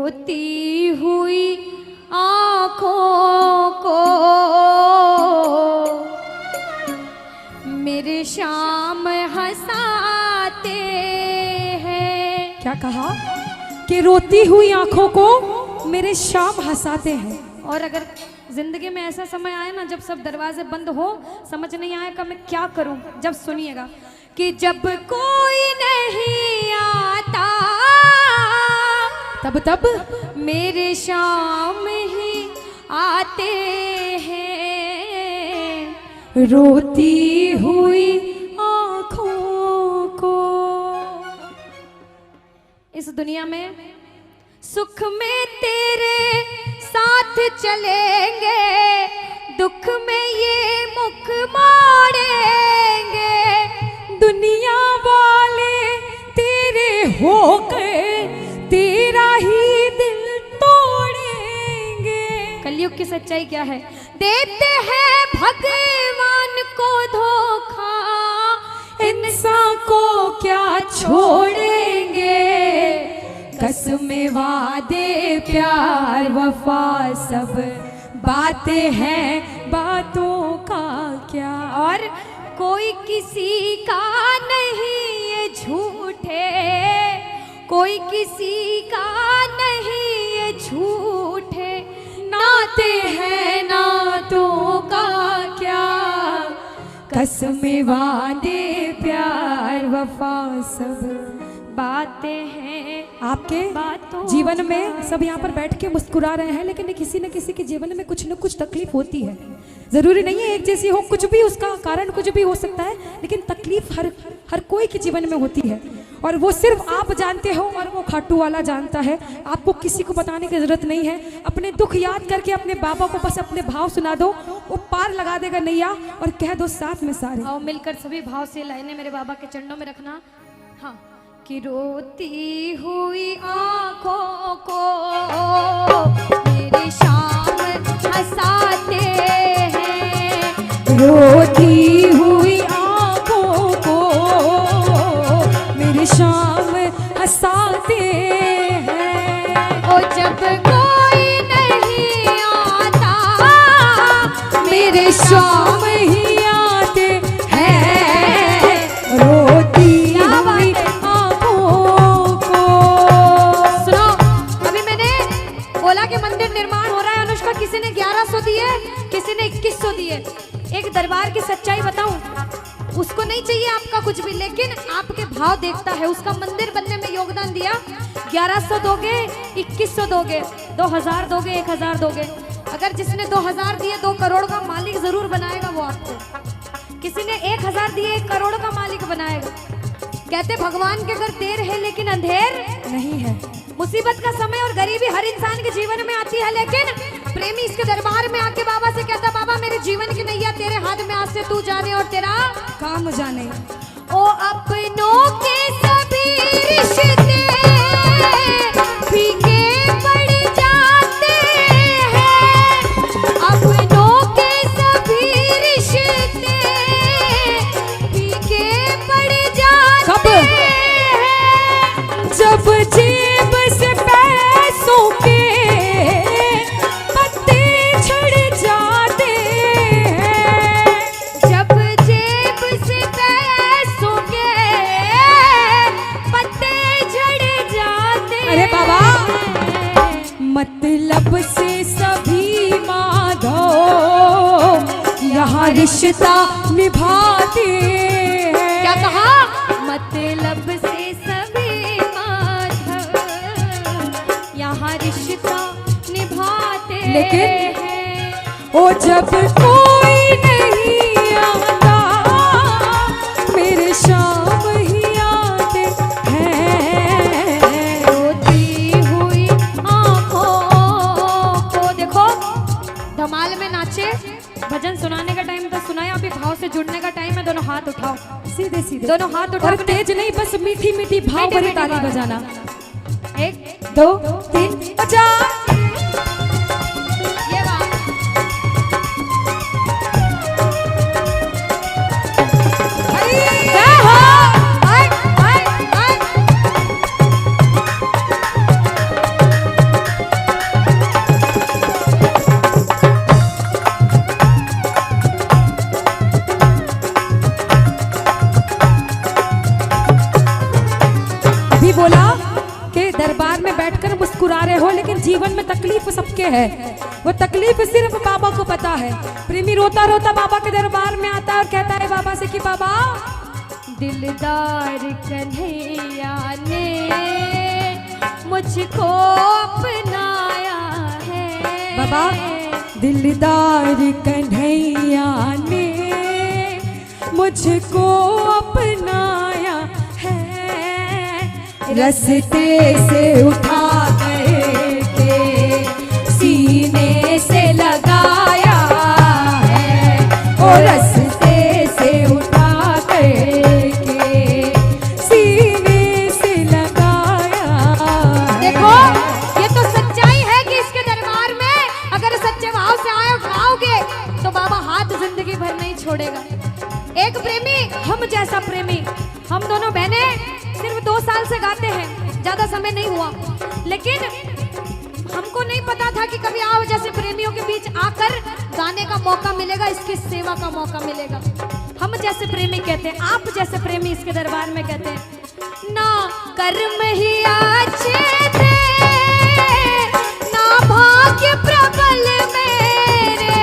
रोती हुई आँखों को मेरे शाम हंसाते हैं। क्या कहा कि रोती हुई आंखों को मेरे शाम हंसाते हैं। और अगर जिंदगी में ऐसा समय आए ना जब सब दरवाजे बंद हो, समझ नहीं आएगा मैं क्या करूं, जब सुनिएगा कि जब कोई नहीं आता तब मेरे शाम ही आते हैं, रोती हुई आंखों को। इस दुनिया में सुख में तेरे साथ चलेंगे, दुख में ये मुख मोड़ेंगे, दुनिया वाले तेरे होकर तेरा ही दिल तोड़ेंगे। कलयुग की सच्चाई क्या है? देते हैं भगवान को धोखा, इंसान को क्या छोड़ेंगे, कसमें वादे प्यार वफा सब बातें हैं, बातों का क्या। और कोई किसी का नहीं ये झूठे, कोई किसी का नहीं ये झूठे, नाते हैं नातों का क्या, कसमें वादे प्यार वफा सब बातें हैं। आपके जीवन में सब यहाँ पर बैठ के मुस्कुरा रहे हैं, लेकिन किसी न किसी के जीवन में कुछ न कुछ तकलीफ होती है। जरूरी नहीं है एक जैसी हो, कुछ भी उसका कारण कुछ भी हो सकता है, लेकिन तकलीफ हर कोई के जीवन में होती है और वो सिर्फ आप जानते हो और वो खाटू वाला जानता है। आपको किसी को बताने की जरूरत नहीं है। अपने दुख याद करके अपने बाबा को बस अपने भाव सुना दो, वो पार लगा देगा नैया, और कह दो साथ में सारे। आओ मिलकर सभी भाव से लाइनें मेरे बाबा के चरणों में रखना। हाँ, कि रोती हुई आँखों को मेरी शाम हंसाते हैं, रोती हुई आँखों को मेरी शाम हंसाते हैं। ओ जब कोई नहीं आता मेरे शाम ही आते हैं, रोती हुई आँखों को। सुनो, अभी मैंने बोला कि मंदिर निर्माण हो रहा है अनुष्का, किसी ने 1100 दिए, किसी ने 2100 दिए। एक दरबार की सच्चाई बताऊं, उसको नहीं चाहिए आपका कुछ भी, लेकिन आपके भाव देखता है। उसका मंदिर बनने में योगदान दिया। 1100 दोगे, 2100 दोगे, 2000 दोगे, 1000 दोगे। अगर जिसने 2000 दिए 2 करोड़ का मालिक जरूर बनाएगा वो आपको। किसी ने 1000 दिए 1 करोड़ का मालिक बनाएगा। कहते भगवान के घर देर है लेकिन अंधेर नहीं है। मुसीबत का समय और गरीबी हर इंसान के जीवन में आती है, लेकिन प्रेमी इसके दरबार में आके बाबा से कहता, बाबा मेरे जीवन की नैया तेरे हाथ में, आज से तू जाने और तेरा काम जाने। ओ अपनों के सभी रिश्ते फीके पड़ जाते हैं, अपनों के सभी रिश्ते फीके पड़ जाते हैं। जब जेब से पैसों के पत्ते झड़ जाते हैं, जब जेब से पैसों के पत्ते झड़ जाते हैं। अरे बाबा, मतलब से सभी माधो यहाँ रिश्ता निभाते हैं। क्या कहा? मतलब से सभी माधव यहाँ रिश्ता निभाते लेकिन हैं। ओ जब कोई नहीं आता मेरे शाम ही आते हैं, रोती हुई आँखों को। देखो धमाल में नाचे, भजन सुनाने का टाइम तो सुनाया, अभी भाव से जुड़ने का टाइम है। दोनों हाथ उठाओ, सीधे सीधे दोनों हाथ उठाओ। और तेज नहीं, बस मीठी मीठी भाव भरी ताली बजाना। 1 2 3 बजा। ये बात में बैठकर मुस्कुरा रहे हो, लेकिन जीवन में तकलीफ सबके है। वो तकलीफ सिर्फ बाबा को पता है। प्रेमी रोता रोता बाबा के दरबार में आता है और कहता है बाबा से कि बाबा, दिलदार कन्हैया ने मुझको अपनाया है। बाबा, दिलदार कन्हैया ने मुझको अपनाया है, रस्ते से उठा करके सीने से लगाया है, ओ रस्ते से उठा करके सीने से लगाया। देखो, ये तो सच्चाई है कि इसके दरबार में अगर सच्चे भाव से आओगे तो बाबा हाथ जिंदगी भर नहीं छोड़ेगा। एक प्रेमी, हम जैसा प्रेमी, हम दोनों बहनें सिर्फ 2 साल से गाते हैं, ज्यादा समय नहीं हुआ, लेकिन हमको नहीं पता था कि कभी आप जैसे प्रेमियों के बीच आकर गाने का मौका मिलेगा, इसकी सेवा का मौका मिलेगा। हम जैसे प्रेमी कहते हैं, आप जैसे प्रेमी इसके दरबार में कहते हैं, ना कर्म ही अच्छे थे, ना भाग्य प्रबल मेरे,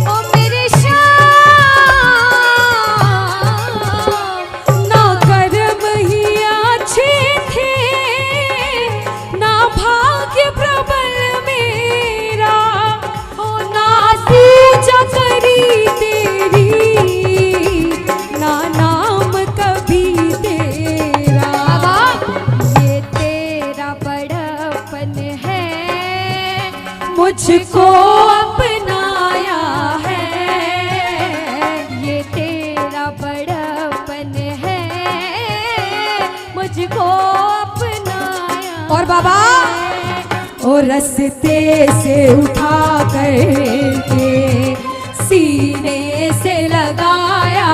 ओ मेरे ना कर्म ही अच्छे थे, ना भाग्य प्रबल मेरा, ओ ना पूजा करी तेरी, ना नाम कभी तेरा। ये तेरा बड़पन है, मुझको अपनाया है, ये तेरा बड़पन है, मुझको अपनाया। और बाबा, और रस्ते से उठा करके सीने से लगाया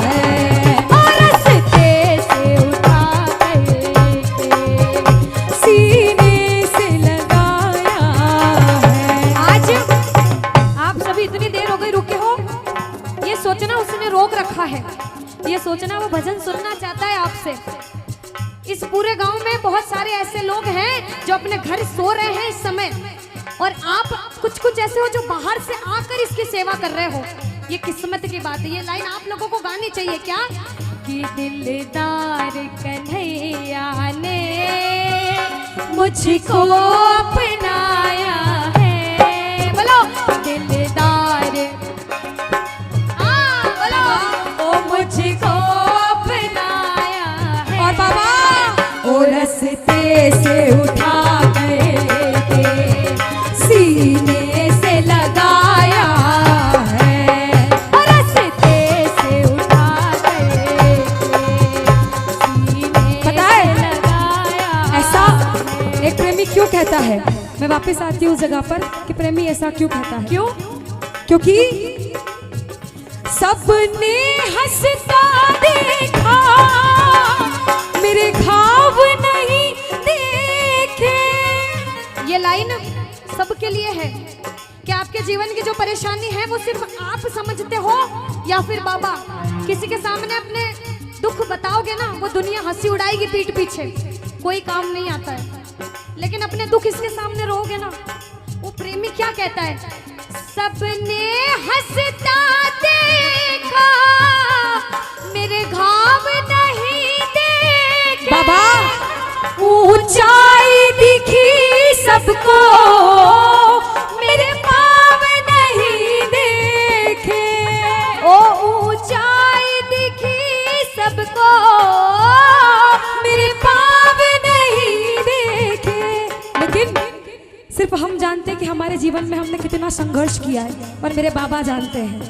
है, और रस्ते से उठा करके सीने से लगाया है। आज आप सभी इतनी देर हो गई रुके हो, ये सोचना उसने रोक रखा है, ये सोचना वो भजन सुनना चाहता है आपसे। इस पूरे गांव में बहुत सारे ऐसे लोग हैं जो अपने घर सो रहे हैं इस समय, और आप कुछ ऐसे हो जो बाहर से आकर इसकी सेवा कर रहे हो। ये किस्मत की बात है। ये लाइन आप लोगों को गानी चाहिए क्या, कि दिलदार कन्हैया ने मुझको अपनाया है। बोलो दिलदार, बोलो ओ मुझको अपनाया है। और बाबा, ओ रस्ते से उठा करके सीने से लगाया है, और रस्ते से उठा करके सीने पता है से लगाया। ऐसा एक प्रेमी क्यों कहता है? मैं वापस आती हूँ उस जगह पर कि प्रेमी ऐसा क्यों कहता है। क्यों? क्योंकि सबने हंसता देखा, मेरे घाव नहीं देखे। ये लाइन सबके लिए है। क्या आपके जीवन की जो परेशानी है वो सिर्फ आप समझते हो, या फिर बाबा? किसी के सामने अपने दुख बताओगे ना, वो दुनिया हंसी उड़ाएगी पीठ पीछे, कोई काम नहीं आता है। लेकिन अपने दुख इसके सामने रहोगे ना, वो प्रेमी क्या कहता है, सबने हंसता देखा, मेरे घाव नहीं देखे। बाबा, ऊंचाई दिखी सबको, मेरे पाँव नहीं देखे। ओ ऊंचाई दिखी सबको, मेरे पाँव नहीं देखे। लेकिन सिर्फ हम जानते हैं कि हमारे जीवन में हमने कितना संघर्ष किया है, और मेरे बाबा जानते हैं।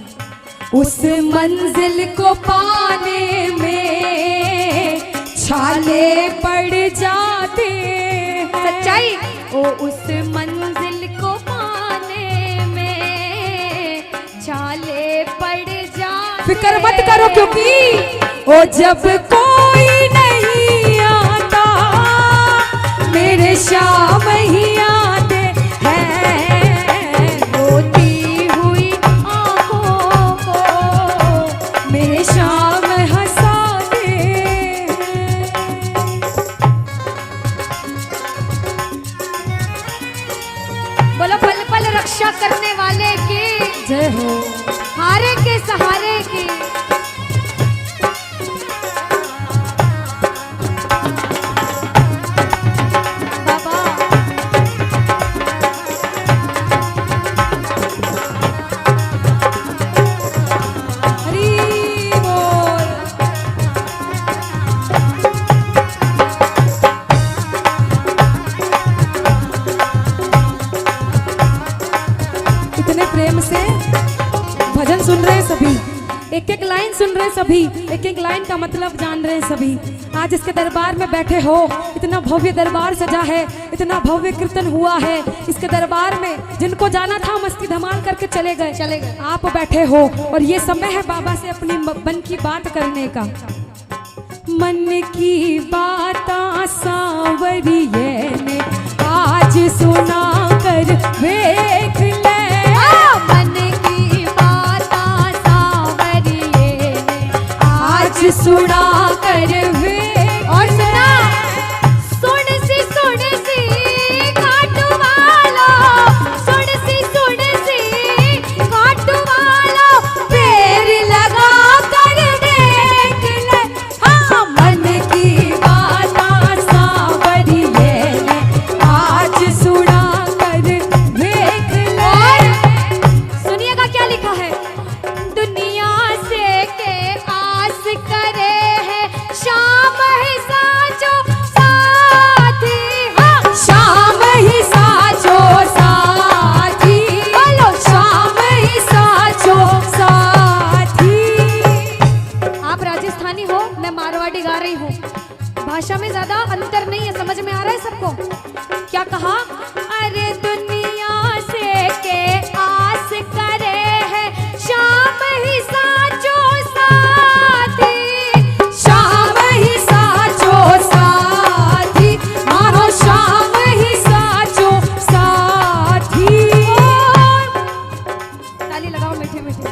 उस मंजिल को पाने में छाले पड़ जाते। सच्चाई। ओ उस मंजिल को पाने में छाले पड़ जाते। फिक्र मत करो, क्योंकि ओ जब कोई नहीं आता, मेरे शाम ही आते हैं। रोती हुई आँखों को मेरे शाम हंसाते। रक्षा करने वाले की जय हो। हारे के सहारे की। बाबा हरि बोल। इतने प्रेम से भजन सुन रहे हैं सभी, एक एक लाइन सुन रहे हैं सभी, एक एक लाइन का मतलब जान रहे हैं सभी। आज इसके दरबार में बैठे हो, इतना भव्य दरबार सजा है, इतना भव्य कीर्तन हुआ है इसके दरबार में। जिनको जाना था मस्ती धमाल करके चले गए। आप बैठे हो और ये समय है बाबा से अपनी मन की बात करने का। मन की बात सांवरिये ने आज सुना कर देख ले। मन की बात सांवरिये ने आज सुना कर वे। और सुन सी घाटू वालो, सुन सी घाटू वालो, पैर लगा कर देख ले। हाँ, मन की बात सांवरिये ने आज सुना कर देख ले। सुनिएगा क्या लिखा है। दुनिया से के आस करे है शाम ही साचो साथी। हाँ, शाम ही साचो साथी, बोलो शाम ही साचो साथी। आप राजस्थानी हो, मैं मारवाड़ी गा रही हूँ। भाषा में ज्यादा अंतर नहीं है, समझ में आ रहा है सबको। क्या कहा? अरे दुनिया से के आस करे है शाम ही साचो साथी। शाम ही साचो साथी, मानो शाम ही साचो साथी। ताली लगाओ मीठे मीठे।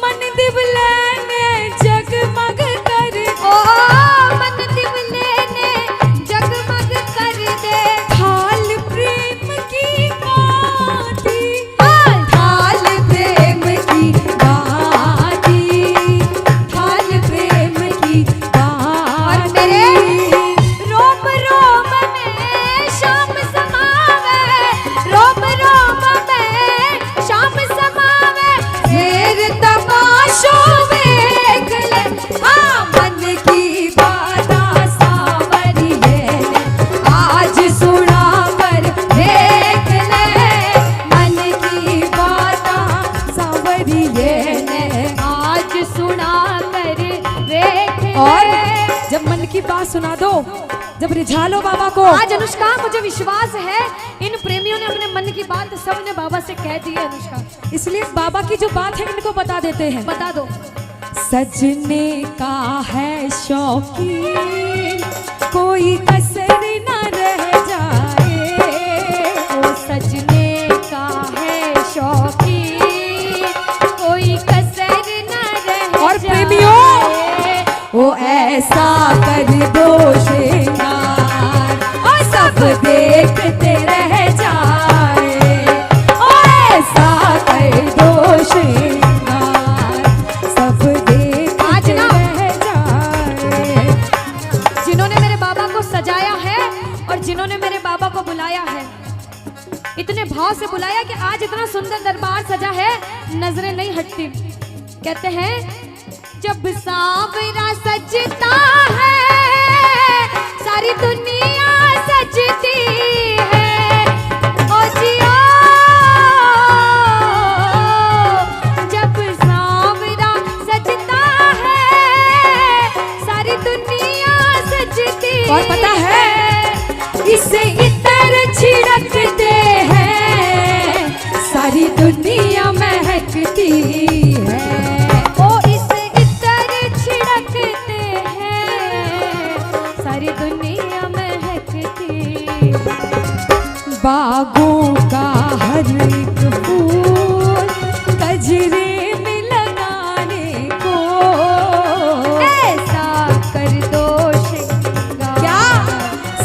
मन दिवले ने जगमग कर ओ मन दिवले ने जगमग कर दे। थाल प्रेम की बाती, थाल प्रेम की बाती, थाल प्रेम की और बाती। मेरे रोम रोम में शाम समावे, रोम रोम में शाम समावे। फिर तमाशो देख ले। हाँ, मन की बात सांवरिये ने आज सुना कर देख ले। मन की बात सांवरिये ने आज सुना कर देख ले। और जब मन की बात सुना दो, जब रिझा लो बाबा को। आज अनुष्का मुझे विश्वास है इन प्रेमियों ने अपने मन की बात सबने बाबा से कह दी है। अनुष्का इसलिए बाबा की जो बात है इनको बता देते हैं। बता दो। सजने का है शौकीन, कोई कसर न रह जाए। ओ सजने का है शौकीन, कोई कसर न रह और जाए। प्रेमियों, वो ऐसा कर दो श्रृंगार और सब देखते रह जाए। ओ ऐसा कर दो श्रृंगार, सब आज देखते ना रह जाए। जिन्होंने मेरे बाबा को सजाया है और जिन्होंने मेरे बाबा को बुलाया है, इतने भाव से बुलाया कि आज इतना सुंदर दरबार सजा है, नजरें नहीं हटती। कहते हैं जब सांवरा सजता है सारी दुनिया सजती है। ओ जियो जब सांवरा सजता है सारी दुनिया सजती। और पता है इससे इतर छिड़कते हैं, सारी दुनिया महकती है। ओ इसे इतर छिड़कते हैं सारी दुनिया महकती। बागों का हर एक फूल गजरे में लगाने को ऐसा कर दो श्रृंगार। क्या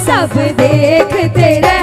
सब देखते रह